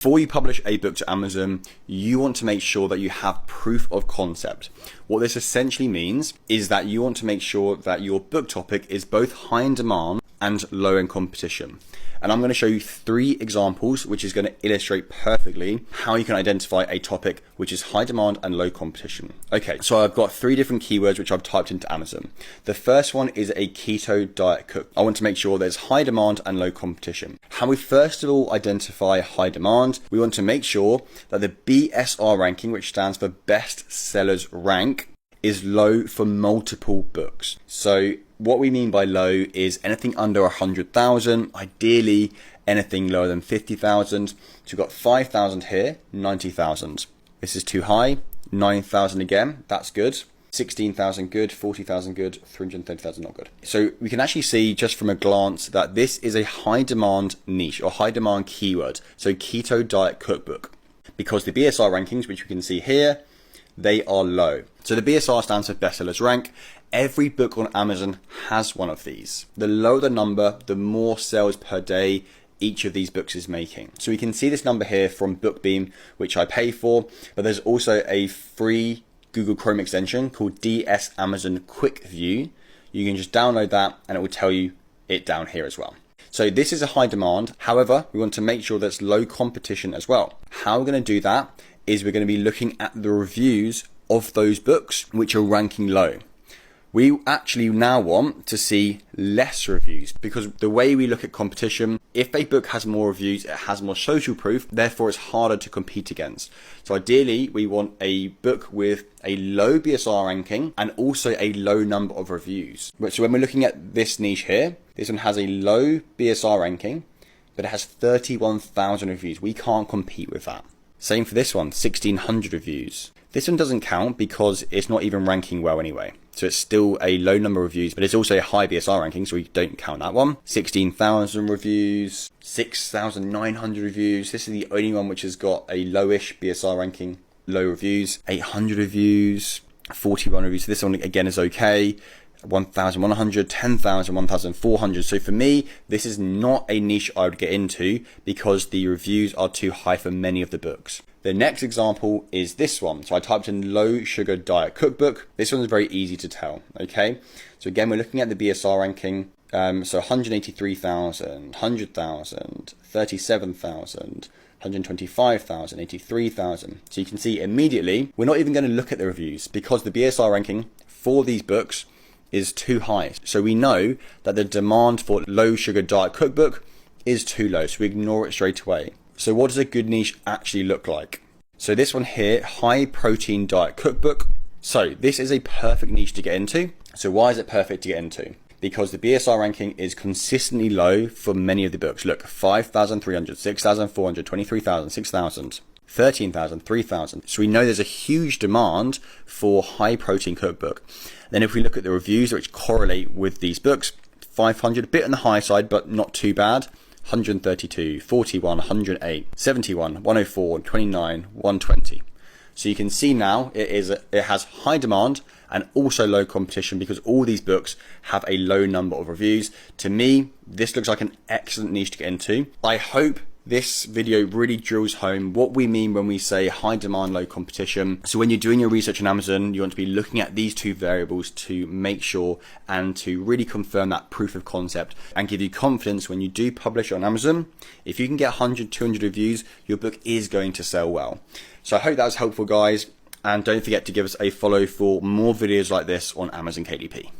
Before you publish a book to Amazon, you want to make sure that you have proof of concept. What this essentially means is that you want to make sure that your book topic is both high in demand and low in competition. And I'm going to show you 3 examples, which is going to illustrate perfectly how you can identify a topic which is high demand and low competition. Okay, so I've got 3 different keywords which I've typed into Amazon. The first one is a keto diet cook. I want to make sure there's high demand and low competition. How we first of all identify high demand, we want to make sure that the BSR ranking, which stands for best sellers rank, is low for multiple books. So what we mean by low is anything under 100,000, ideally anything lower than 50,000. So we've got 5,000 here, 90,000. This is too high, 9,000 again, that's good. 16,000 good, 40,000 good, 330,000 not good. So we can actually see just from a glance that this is a high demand niche or high demand keyword. So keto diet cookbook, because the BSR rankings, which we can see here, they are low. So the BSR stands for bestsellers rank. Every book on Amazon has one of these. The lower the number, the more sales per day each of these books is making. So we can see this number here from BookBeam, which I pay for, but there's also a free Google Chrome extension called DS Amazon Quick View. You can just download that and it will tell you it down here as well. So this is a high demand. However, we want to make sure there's low competition as well. How we're going to do that is we're going to be looking at the reviews of those books which are ranking low. We actually now want to see less reviews, because the way we look at competition, if a book has more reviews, it has more social proof, therefore it's harder to compete against. So ideally, we want a book with a low BSR ranking and also a low number of reviews. So when we're looking at this niche here, this one has a low BSR ranking, but it has 31,000 reviews. We can't compete with that. Same for this one, 1,600 reviews. This one doesn't count because it's not even ranking well anyway. So it's still a low number of reviews, but it's also a high BSR ranking, so we don't count that one. 16,000 reviews, 6,900 reviews. This is the only one which has got a lowish BSR ranking, low reviews. 800 reviews, 41 reviews. So this one again is okay. 1,100, 10,000, 1,400. So for me, this is not a niche I would get into because the reviews are too high for many of the books. The next example is this one. So I typed in low sugar diet cookbook. This one is very easy to tell, okay? So again, we're looking at the BSR ranking. So 183,000, 100,000, 37,000, 125,000, 83,000. So you can see immediately, we're not even going to look at the reviews because the BSR ranking for these books is too high. So we know that the demand for low sugar diet cookbook is too low. So we ignore it straight away. So what does a good niche actually look like? So this one here, high protein diet cookbook. So this is a perfect niche to get into. So why is it perfect to get into? Because the BSR ranking is consistently low for many of the books. Look, 5,300, 6,400, 23,000, 6,000, 13,000, 3,000. So we know there's a huge demand for high protein cookbook. Then if we look at the reviews which correlate with these books, 500, a bit on the high side, but not too bad. 132, 41, 108, 71, 104, 29, 120. So you can see now it has high demand and also low competition because all these books have a low number of reviews. To me, this looks like an excellent niche to get into. I hope this video really drills home what we mean when we say high demand, low competition. So when you're doing your research on Amazon, you want to be looking at these 2 variables to make sure and to really confirm that proof of concept and give you confidence when you do publish on Amazon. If you can get 100, 200 reviews, your book is going to sell well. So I hope that was helpful, guys. And don't forget to give us a follow for more videos like this on Amazon KDP.